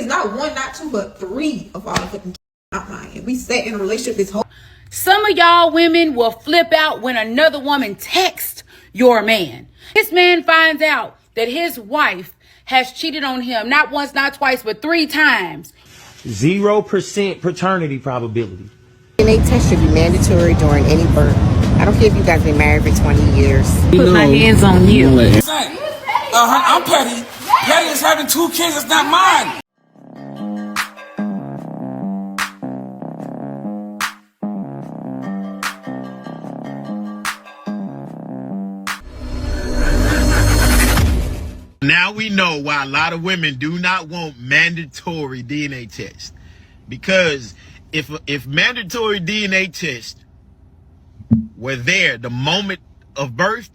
kids, not one, not two, but three of all the fucking kids, not mine. We sat in a relationship this whole. Some of y'all women will flip out when another woman texts your man. This man finds out that his wife has cheated on him, not once, not twice, but 3 times. 0% paternity probability. DNA test should be mandatory during any birth. I don't care if you guys been married for 20 years. Put my hands on you. I'm petty. Petty is having 2 kids. It's not mine. Now we know why a lot of women do not want mandatory DNA tests. Because if mandatory DNA tests were there the moment of birth,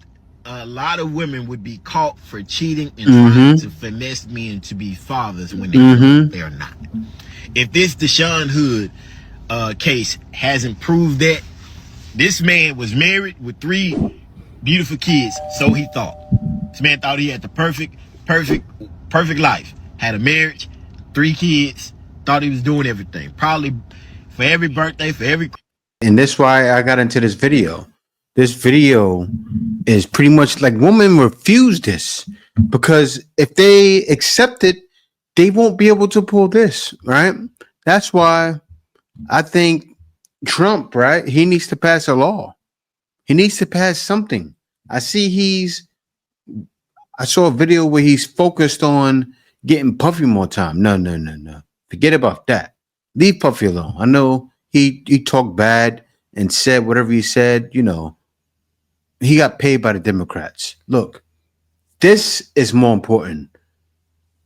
a lot of women would be caught for cheating and trying to finesse men to be fathers when they're not. If this Deshaun Hood case hasn't proved that, this man was married with 3 beautiful kids, so he thought. This man thought he had the perfect life. Had a marriage, 3 kids, thought he was doing everything. Probably for every birthday, for every... And that's why I got into this video. This video is pretty much like women refuse this, because if they accept it, they won't be able to pull this, right? That's why I think Trump, right? He needs to pass a law. He needs to pass something. I saw a video where he's focused on getting Puffy more time. No. Forget about that. Leave Puffy alone. I know he talked bad and said whatever he said, you know. He got paid by the Democrats. Look, this is more important.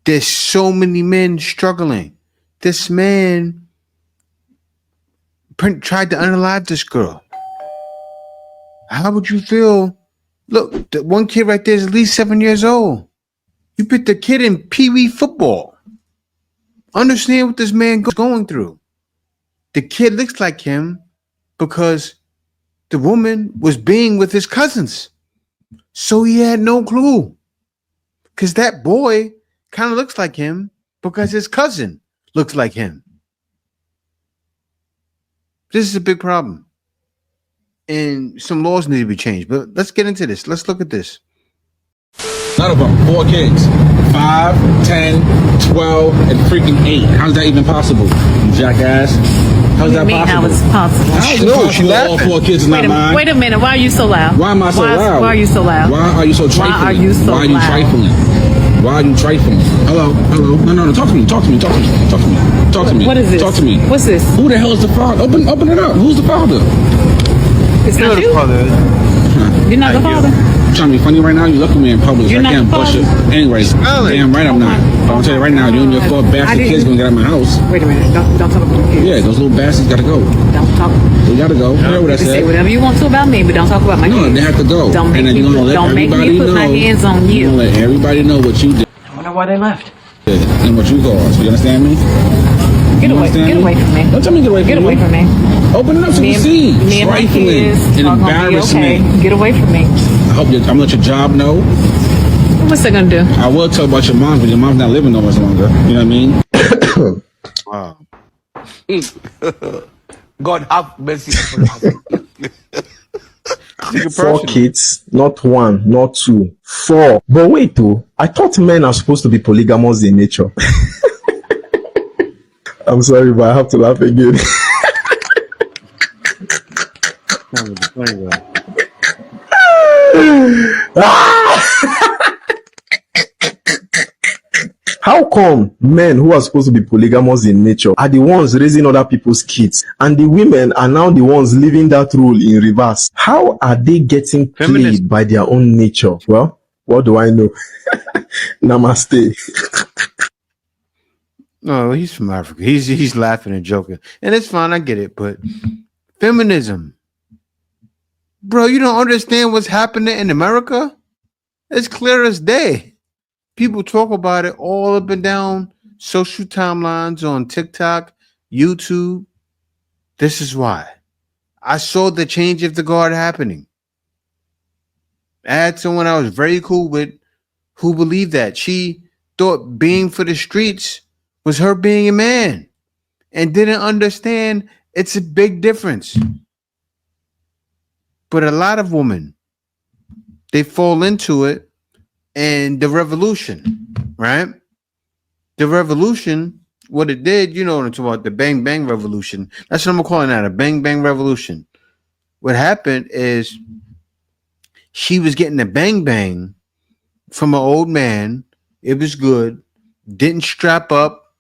There's so many men struggling. This man tried to unalive this girl. How would you feel? Look, the one kid right there is at least 7 years old. You put the kid in pee-wee football. Understand what this man going through. The kid looks like him because the woman was being with his cousins. So he had no clue. Because that boy kind of looks like him because his cousin looks like him. This is a big problem. And some laws need to be changed. But let's get into this. Let's look at this. None of them. 4 kids. 5, 10, 12, and freaking 8. How's that even possible, you jackass? How's that possible? How it's possible? No, she laughing. All 4 kids is not mine. Wait a minute. Why are you so loud? Why am I so loud? Why are you so loud? Why are you so trifling? Why are you so Why are you loud? trifling? Why are you trifling? Hello. No. Talk to me. Talk to me. What is this? Talk to me. What's this? Who the hell is the father? Open it up. Who's the father? It's not you. You're not the father. You trying to be funny right now? You look at me in public. You're I can't not bust the you. father. Anyways, damn right I'm not. But I'm telling you right now, you and your 4 bastard kids gonna get out of my house. Wait a minute. Don't talk about the kids. Yeah, those little bastards gotta go. Don't talk. They gotta go. You heard what I You can say said? whatever you want to about me, but don't talk about my No, kids. they have to go. Don't make And then me you're gonna put, let don't make everybody me put know. my hands on You're you. gonna let everybody know what you did I wonder why they left. and what you caused. You understand me? Get You away. understand Get me? away from me. Don't tell me to get away from Get away you. from me. Open it up so Me you and, see. me and my Trifling kids and are gonna be embarrassment. okay. Get away from me. I hope I'm gonna let your job know. What's they gonna do? I will tell about your mom, but your mom's not living no much longer. You know what I mean? Wow. God have mercy upon us. 4 kids, not 1, not 2, 4. But wait, though, I thought men are supposed to be polygamous in nature. I'm sorry, but I have to laugh again. How come men who are supposed to be polygamous in nature are the ones raising other people's kids, and the women are now the ones living that role in reverse? How are they getting played by their own nature? Well, what do I know? Namaste. No, he's from Africa. He's laughing and joking. And it's fine, I get it, but feminism. Bro, you don't understand what's happening in America? It's clear as day. People talk about it all up and down social timelines on TikTok, YouTube. This is why. I saw the change of the guard happening. I had someone I was very cool with who believed that. She thought being for the streets was her being a man and didn't understand it's a big difference. But a lot of women, they fall into it, and the revolution, right? The revolution, what it did, you know what I'm talking about, the bang bang revolution. That's what I'm calling that, a bang bang revolution. What happened is she was getting a bang bang from an old man. It was good. Didn't strap up.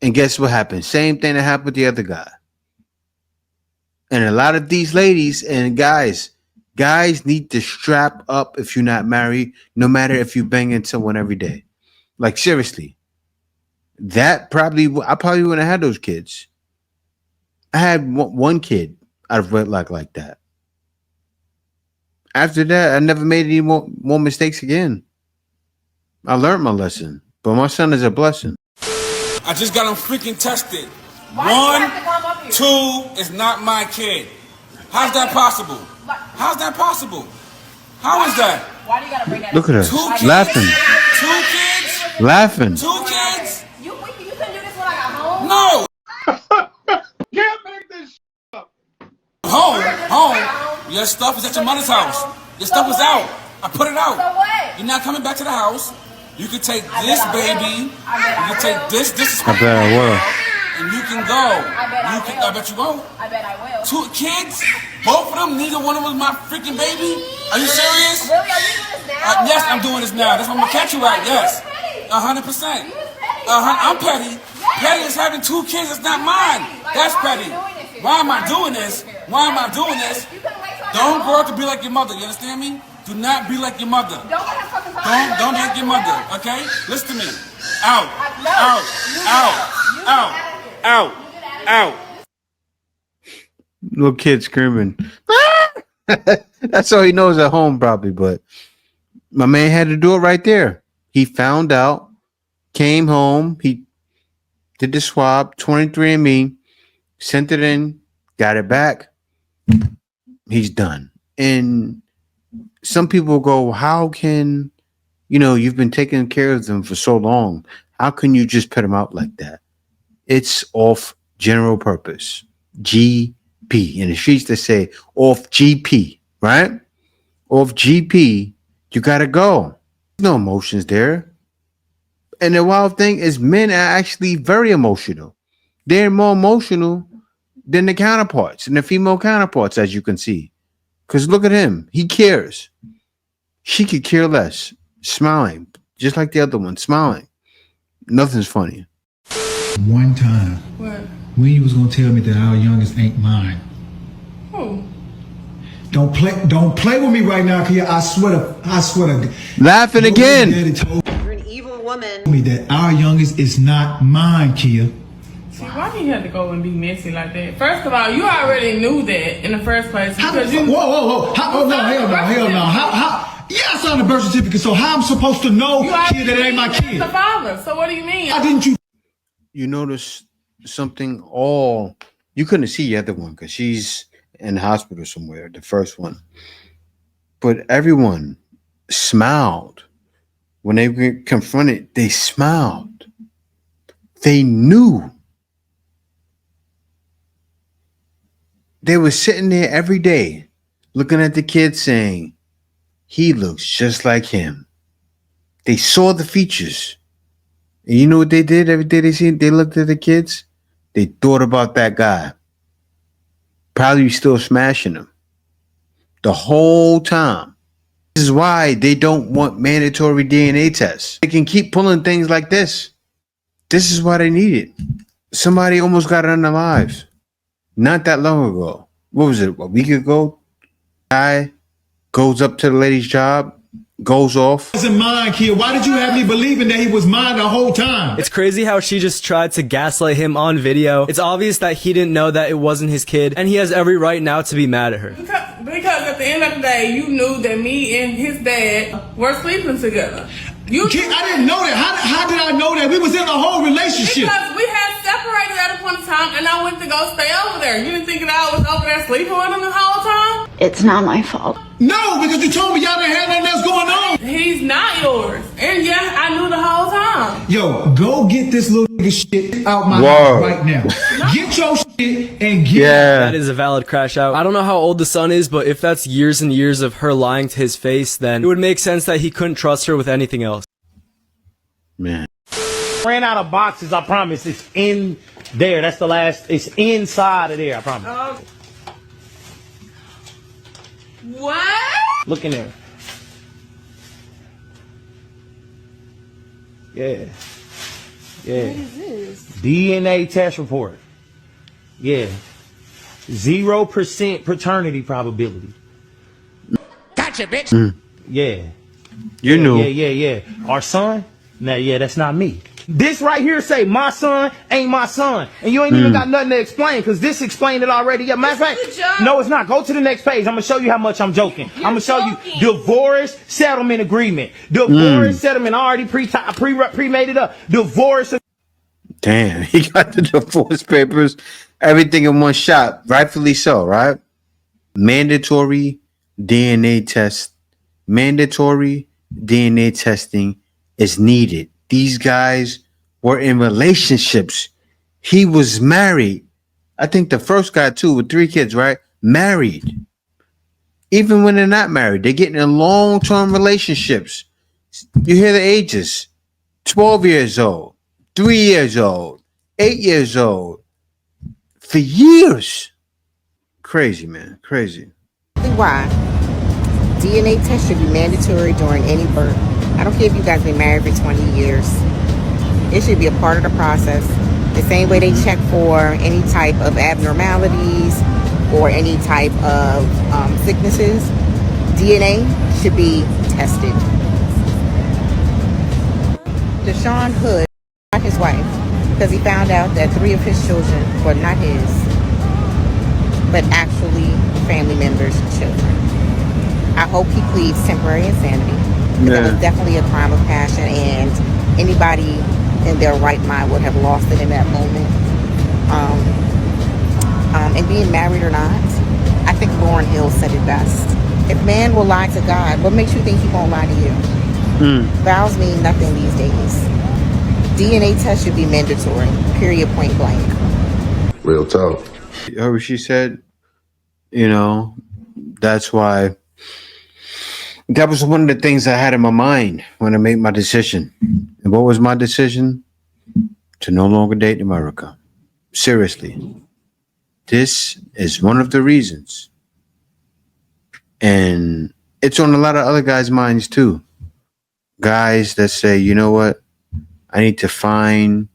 And guess what happened? Same thing that happened with the other guy. And a lot of these ladies and guys need to strap up if you're not married, no matter if you banging someone every day. Like, seriously. I probably wouldn't have had those kids. I had one kid out of wedlock like that. After that, I never made any more mistakes again. I learned my lesson, but my son is a blessing. I just got him freaking tested. Why do you have to come up here? 2 is not my kid. How's that possible? How's that possible? How is that? Why do you gotta bring that Look up? at her 2 kids? laughing, 2 kids? laughing. 2 kids? You couldn't do this when I got home? No. Can't make this up. Home. Your stuff is at your mother's house. Your stuff is out. I put it out. So what? You're not coming back to the house. You can take this baby. You can take this. This is I bet I will. and you can go. I bet you won't. I bet I will. 2 kids? Both of them? Neither one of them was my freaking baby? Are you serious? Really? Are you doing this now? Yes, I'm doing this now. That's what I'm gonna catch you at. Yes, 100%. I'm petty. Petty is having 2 kids. It's not mine. That's petty. Why am I doing this? Why am I doing this? Don't grow up to be like your mother. You understand me? Do not be like your mother. Don't be like your mother. Okay? Listen to me. Out. Out. Out. Out. Out. Out. Little kid screaming. That's all he knows at home, probably. But my man had to do it right there. He found out, came home, he did the swab, 23andMe, sent it in, got it back. He's done. And some people go, how can, you've been taking care of them for so long. How can you just put them out like that? It's off general purpose. GP. In the streets, they say off GP, right? Off GP, you got to go. No emotions there. And the wild thing is men are actually very emotional. They're more emotional than the counterparts and the female counterparts, as you can see. Because look at him. He cares. She could care less. Smiling. Just like the other one. Smiling. Nothing's funny. One time. What? When you was gonna tell me that our youngest ain't mine. Who? Don't play with me right now, Kia. I swear to Laughing again. Daddy told You're an evil woman. me that our youngest is not mine, Kia. See, why do you have to go and be messy like that? First of all, you already knew that in the first place because you. Whoa! Hell no! How? Yeah, I signed the birth certificate. So how I'm supposed to know, Kia, that it ain't my kid? The father. So what do you mean? How didn't you? You notice something you couldn't see the other one because she's in the hospital somewhere, the first one. But everyone smiled. When they were confronted, they smiled. They knew. They were sitting there every day looking at the kid saying, he looks just like him. They saw the features. And you know what they did every day they looked at the kids? They thought about that guy. Probably still smashing them. The whole time. This is why they don't want mandatory DNA tests. They can keep pulling things like this. This is why they need it. Somebody almost got it on their lives. Not that long ago. What was it? A week ago? Guy goes up to the lady's job. Goes off. Wasn't mine, Kia. Why did you have me believing that he was mine the whole time? It's crazy how she just tried to gaslight him on video. It's obvious that he didn't know that it wasn't his kid, and he has every right now to be mad at her. Because at the end of the day, you knew that me and his dad were sleeping together. Kid, I didn't know that. How did I know that? We was in a whole relationship. Because we had separated at a point in time, and I went to go stay over there. You didn't think that I was over there sleeping with him the whole time? It's not my fault. No, because you told me y'all didn't have nothing else going on. He's not yours. And yeah, I knew the whole time. Yo, go get this little shit out my Whoa. house right now. Get your shit and get That is a valid crash out. I don't know how old the son is, but if that's years and years of her lying to his face, then it would make sense that he couldn't trust her with anything else. Man. Ran out of boxes, I promise. It's in there. That's the last. It's inside of there, I promise. What? Look in there. Yeah. Yeah. What is this? DNA test report. Yeah. 0% paternity probability. Gotcha, bitch. Yeah. You knew. Yeah. Our son? Nah, yeah, that's not me. This right here say my son ain't my son. And you ain't even got nothing to explain because this explained it already. Yeah, matter of fact, no, it's not. Go to the next page. I'm going to show you how much I'm joking. I'm going to show you divorce settlement agreement. Divorce settlement. I already pre-made it up. Divorce. Damn, he got the divorce papers, everything in one shot. Rightfully so, right? Mandatory DNA test. Mandatory DNA testing is needed. These guys were in relationships. He was married. I think the first guy too, with 3 kids, right? Married. Even when they're not married, they're getting in long-term relationships. You hear the ages. 12 years old, 3 years old, 8 years old. For years. Crazy, man. Crazy. Why? DNA test should be mandatory during any birth. I don't care if you guys been married for 20 years. It should be a part of the process. The same way they check for any type of abnormalities or any type of sicknesses, DNA should be tested. Deshaun Hood shot his wife because he found out that 3 of his children were not his, but actually family members' children. I hope he pleads temporary insanity. That was definitely a crime of passion, and anybody in their right mind would have lost it in that moment. And being married or not, I think Lauryn Hill said it best. If man will lie to God, what makes you think he won't lie to you? Vows mean nothing these days. DNA test should be mandatory, period, point blank. Real talk. You heard what she said? You know, that's why. That was one of the things I had in my mind when I made my decision. And what was my decision? To no longer date America. Seriously. This is one of the reasons. And it's on a lot of other guys' minds too. Guys that say, you know what? I need to find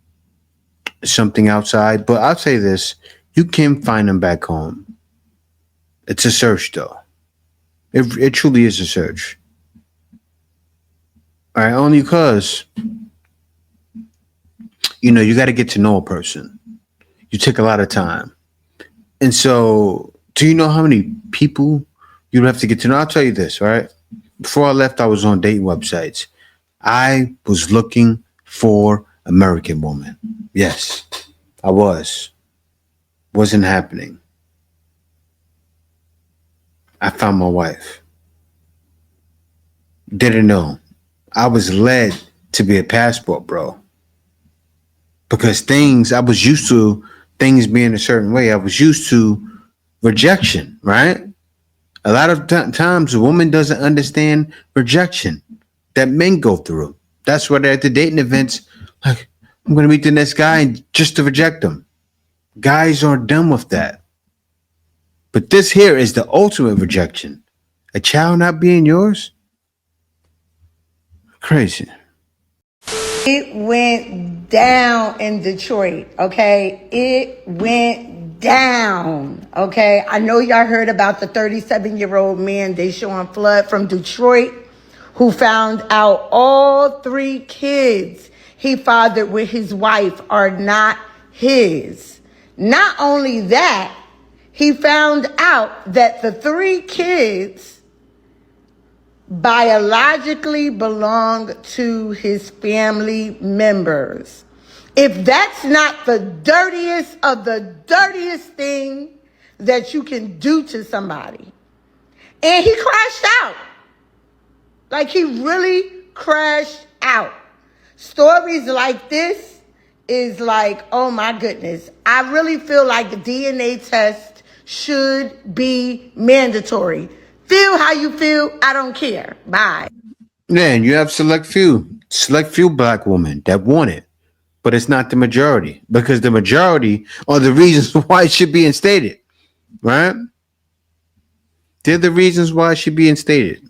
something outside. But I'll say this. You can find them back home. It's a search though. It truly is a search. All right, only because, you know, you got to get to know a person. You take a lot of time. And so, do you know how many people you'd have to get to know? I'll tell you this, right? Before I left, I was on dating websites. I was looking for American woman. Yes, I was. Wasn't happening. I found my wife. Didn't know. I was led to be a passport, bro. Because I was used to things being a certain way. I was used to rejection, right? A lot of times a woman doesn't understand rejection that men go through. That's why they're at the dating events. Like, I'm going to meet the next guy and just to reject him. Guys aren't done with that. But this here is the ultimate rejection. A child not being yours? Crazy. It went down in Detroit, okay? It went down, okay? I know y'all heard about the 37-year-old man, Deshaun Flood from Detroit, who found out all 3 kids he fathered with his wife are not his. Not only that, he found out that the 3 kids biologically belong to his family members. If that's not the dirtiest of the dirtiest thing that you can do to somebody. And he crashed out. Like, he really crashed out. Stories like this is like, oh my goodness. I really feel like the DNA test should be mandatory. Feel how you feel. I don't care. Bye. Yeah, and you have select few black women that want it, but it's not the majority, because the majority are the reasons why it should be instated, right? They're the reasons why it should be instated.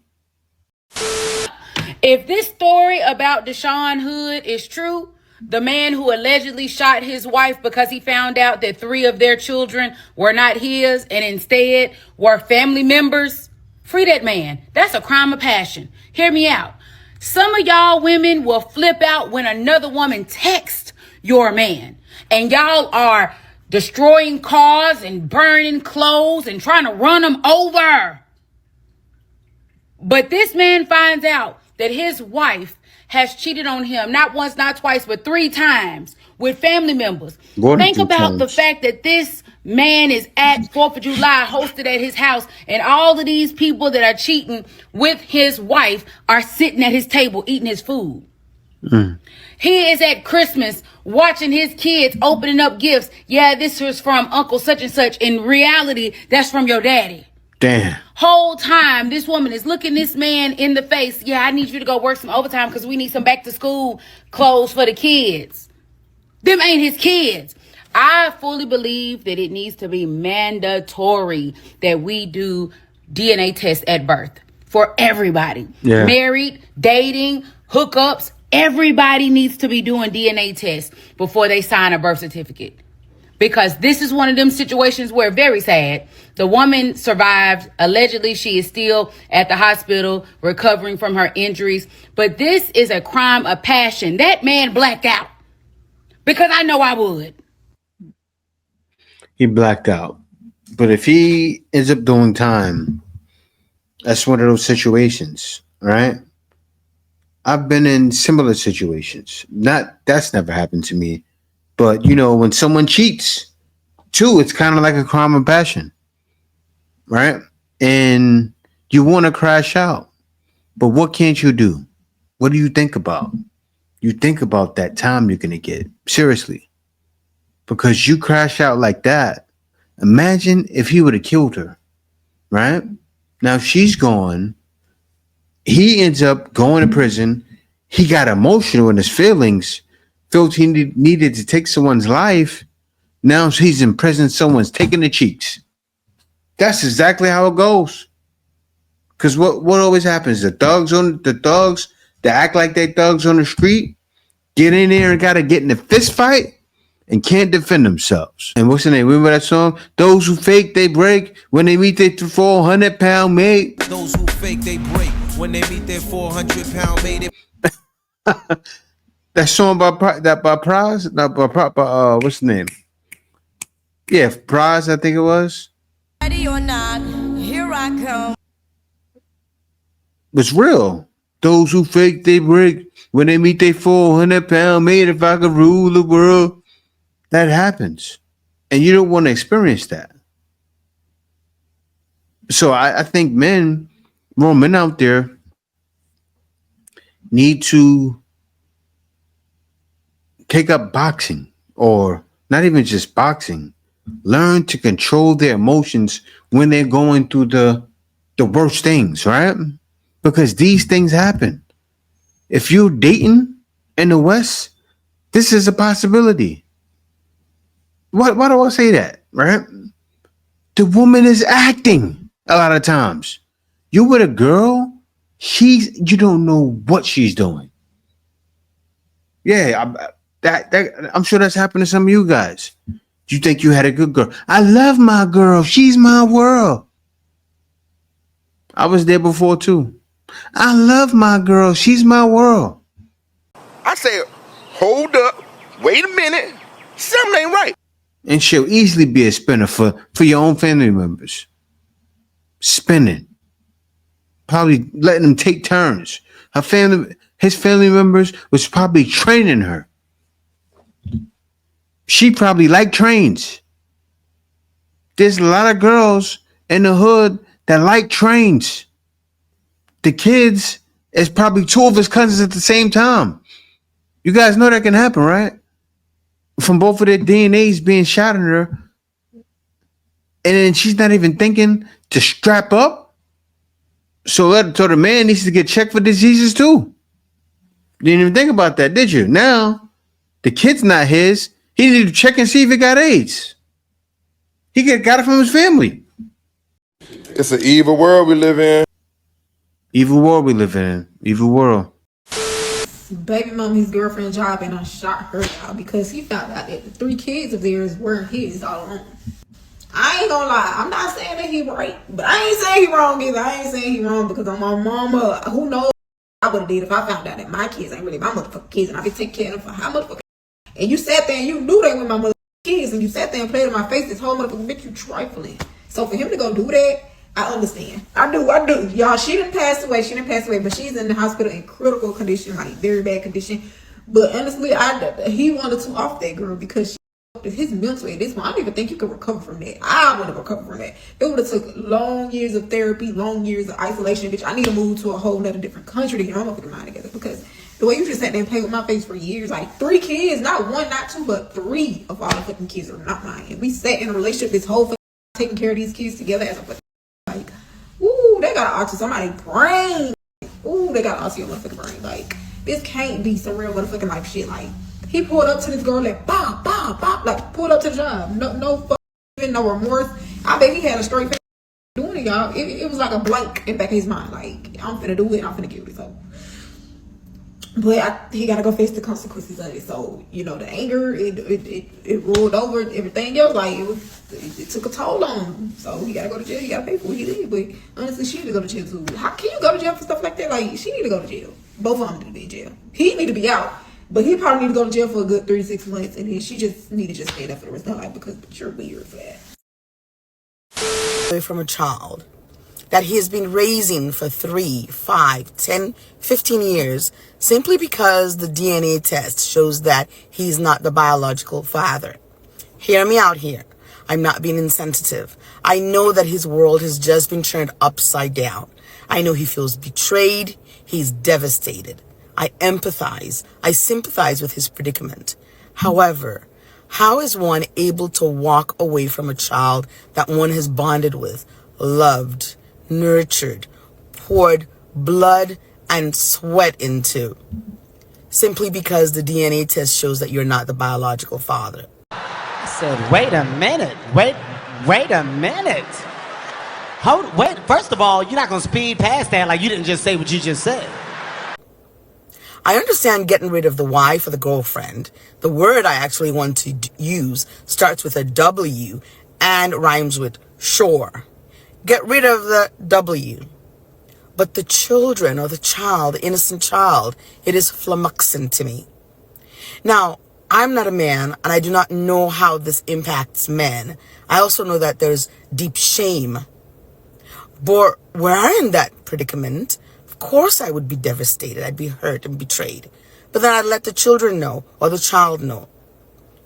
If this story about Deshaun Hood is true, the man who allegedly shot his wife because he found out that 3 of their children were not his and instead were family members, free that man. That's a crime of passion. Hear me out. Some of y'all women will flip out when another woman texts your man, and y'all are destroying cars and burning clothes and trying to run them over. But this man finds out that his wife has cheated on him not once, not twice, but 3 times with family members. Think about the fact that this man is at 4th of July, hosted at his house, and all of these people that are cheating with his wife are sitting at his table eating his food. He is at Christmas watching his kids opening up gifts. Yeah, this was from Uncle such and such. In reality, that's from your daddy. Damn. Whole time, this woman is looking this man in the face. Yeah, I need you to go work some overtime because we need some back to school clothes for the kids. Them ain't his kids. I fully believe that it needs to be mandatory that we do DNA tests at birth for everybody. Yeah. Married, dating, hookups. Everybody needs to be doing DNA tests before they sign a birth certificate. Because this is one of them situations where, very sad, the woman survived. Allegedly, she is still at the hospital recovering from her injuries. But this is a crime of passion. That man blacked out. Because I know I would. He blacked out. But if he ends up doing time, that's one of those situations, right? I've been in similar situations. That's never happened to me. But, you know, when someone cheats, too, it's kind of like a crime of passion, right? And you want to crash out. But what can't you do? What do you think about? You think about that time you're going to get. Seriously. Because you crash out like that. Imagine if he would have killed her, right? Now, she's gone. He ends up going to prison. He got emotional in his feelings. Felt he needed to take someone's life. Now he's in prison. Someone's taking the cheeks. That's exactly how it goes. Because what always happens? The thugs that act like they thugs on the street get in there and gotta get in a fist fight and can't defend themselves. And what's the name? Remember that song? Those who fake, they break. When they meet their 400-pound mate. Those who fake, they break. When they meet their 400-pound mate. That song by Pras? Not by what's the name? Yeah, Pras, I think it was. Ready or not, here I come. It's real. Those who fake, they break. When they meet their 400-pound mate, if I could rule the world. That happens. And you don't want to experience that. So I think men out there need to take up boxing, or not even just boxing. Learn to control their emotions when they're going through the worst things, right? Because these things happen. If you're dating in the West, this is a possibility. Why do I say that, right? The woman is acting a lot of times. You with a girl, you don't know what she's doing. Yeah, I'm sure that's happened to some of you guys. You think you had a good girl. I love my girl. She's my world. I was there before too. I love my girl. She's my world. I say, hold up. Wait a minute. Something ain't right. And she'll easily be a spinner for your own family members. Spinning. Probably letting them take turns. His family members was probably training her. She probably liked trains. There's a lot of girls in the hood that like trains. The kids is probably 2 of his cousins at the same time. You guys know that can happen, right? from both of their DNAs being shot in her, and then she's not even thinking to strap up. So the man needs to get checked for diseases too. Didn't even think about that, did you? Now the kid's not his. He needed to check and see if he got AIDS. He got it from his family. It's an evil world we live in. Evil world we live in. Evil world. Baby mom, his girlfriend job, and I shot her out because he found out that the 3 kids of theirs weren't his all along. I ain't gonna lie, I'm not saying that he right, but I ain't saying he wrong either. I ain't saying he wrong because I'm my mama. Who knows what I would have did if I found out that my kids ain't really my motherfucking kids and I could take care of them for how motherfucking. And you sat there and you knew they were my motherfucking kids and you sat there and played in my face this whole motherfucking bitch, you trifling. So for him to go do that, I understand. I do. Y'all, she didn't pass away, but she's in the hospital in critical condition, like very bad condition. But honestly, he wanted to off that girl because she his mental at this point. I don't even think you could recover from that. I would have recovered from that. It would have took long years of therapy, long years of isolation. Bitch, I need to move to a whole nother different country to get my motherfucking mind together because the way you just sat there and played with my face for years, like 3 kids, not 1, not 2, but 3 of all the fucking kids are not mine. And we sat in a relationship this whole fucking taking care of these kids together as a fucking like, ooh, they got an autism somebody's brain. Ooh, they got an autism motherfucking brain. Like, this can't be some real motherfucking life shit. Like, he pulled up to this girl like, bop, bop, bop, like, pulled up to the job. No fucking, no remorse. I bet he had a straight face doing it, y'all. It was like a blank in the back of his mind. Like, I'm finna do it, I'm finna give it. So, but he gotta go face the consequences of it. So, you know, the anger, it rolled over everything else. Like, it took a toll on him. So he gotta go to jail. He gotta pay for what he did. But honestly, she need to go to jail too. How can you go to jail for stuff like that? Like, she need to go to jail. Both of them need to be in jail. He need to be out, but he probably need to go to jail for a good 3 to 6 months, and then she just need to just stay there for the rest of her life because you're weird for that. From a child that he has been raising for 3, 5, 10, 15 years simply because the DNA test shows that he's not the biological father. Hear me out here. I'm not being insensitive. I know that his world has just been turned upside down. I know he feels betrayed. He's devastated. I empathize. I sympathize with his predicament. However, how is one able to walk away from a child that one has bonded with, loved, nurtured, poured blood and sweat into, simply because the DNA test shows that you're not the biological father? I said, wait a minute. Wait a minute. Wait, first of all, you're not going to speed past that like you didn't just say what you just said. I understand getting rid of the wife or the girlfriend. The word I actually want to use starts with a W and rhymes with shore. Get rid of the W. But the children or the child, the innocent child, it is flummoxing to me. Now, I'm not a man and I do not know how this impacts men. I also know that there's deep shame. But were I in that predicament, of course I would be devastated. I'd be hurt and betrayed. But then I'd let the children know or the child know.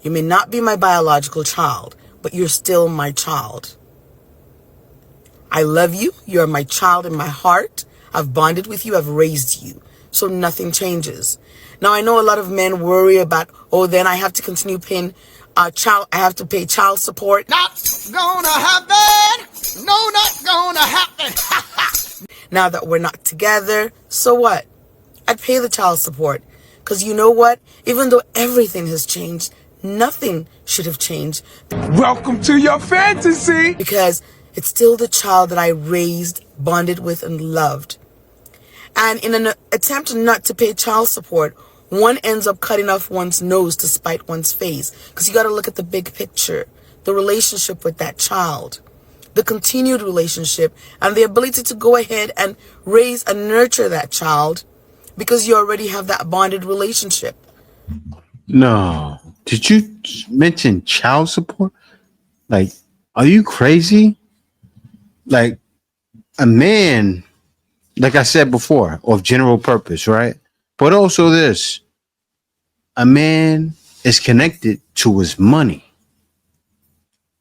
You may not be my biological child, but you're still my child. I love you. You're my child in my heart. I've bonded with you. I've raised you. So nothing changes. Now, I know a lot of men worry about, oh, then I have to continue paying I have to pay child support. Not gonna happen. No, not gonna happen. Now that we're not together, so what? I'd pay the child support. Because you know what? Even though everything has changed, nothing should have changed. Welcome to your fantasy. Because it's still the child that I raised, bonded with, and loved. And in an attempt not to pay child support, one ends up cutting off one's nose to spite one's face. Because you got to look at the big picture, the relationship with that child, the continued relationship, and the ability to go ahead and raise and nurture that child because you already have that bonded relationship. No. Did you mention child support? Like, are you crazy? Like, a man, like I said before, of general purpose, right? But also this, a man is connected to his money.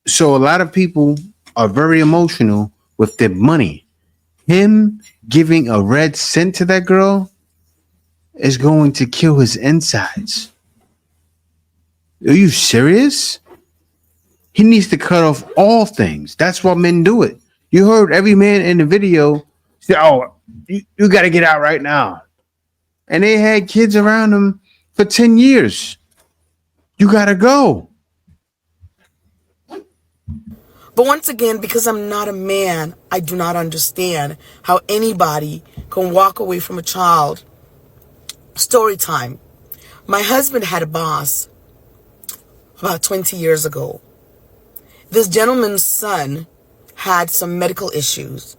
So a lot of people are very emotional with their money. Him giving a red cent to that girl is going to kill his insides. Are you serious? He needs to cut off all things. That's why men do it. You heard every man in the video say, oh, you got to get out right now. And they had kids around them for 10 years. You got to go. But once again, because I'm not a man, I do not understand how anybody can walk away from a child. Story time. My husband had a boss about 20 years ago. This gentleman's son had some medical issues.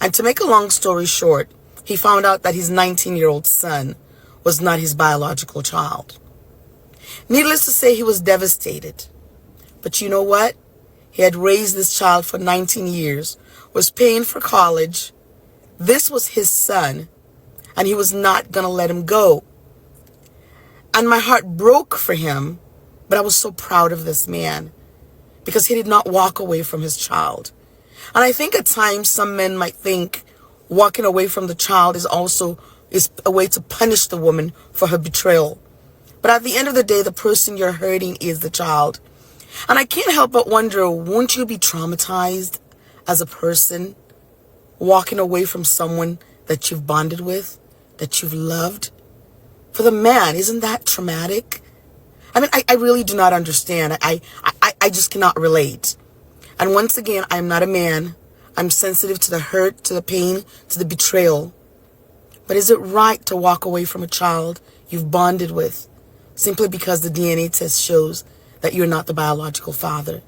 And to make a long story short, he found out that his 19-year-old son was not his biological child. Needless to say, he was devastated. But you know what? He had raised this child for 19 years, was paying for college. This was his son, and he was not going to let him go. And my heart broke for him, but I was so proud of this man because he did not walk away from his child. And I think at times some men might think walking away from the child is a way to punish the woman for her betrayal. But at the end of the day, the person you're hurting is the child. And I can't help but wonder, won't you be traumatized as a person walking away from someone that you've bonded with, that you've loved? For the man, isn't that traumatic? I mean, I really do not understand. I just cannot relate. And once again, I'm not a man. I'm sensitive to the hurt, to the pain, to the betrayal. But is it right to walk away from a child you've bonded with simply because the DNA test shows that you're not the biological father?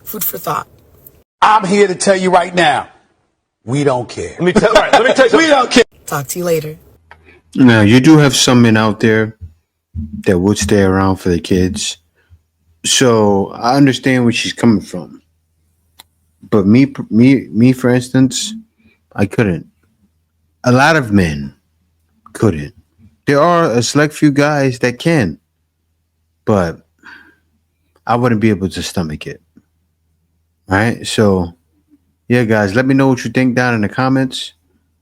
Food for thought. I'm here to tell you right now, we don't care. Let me tell you, we don't care. Talk to you later. Now, you do have some men out there that would stay around for the kids. So I understand where she's coming from. But me, for instance, I couldn't. A lot of men couldn't. There are a select few guys that can, but I wouldn't be able to stomach it. All right. So, yeah, guys, let me know what you think down in the comments.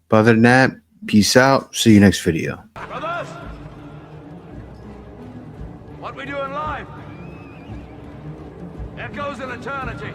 But other than that, peace out. See you next video. Brothers, what we do in life echoes in eternity.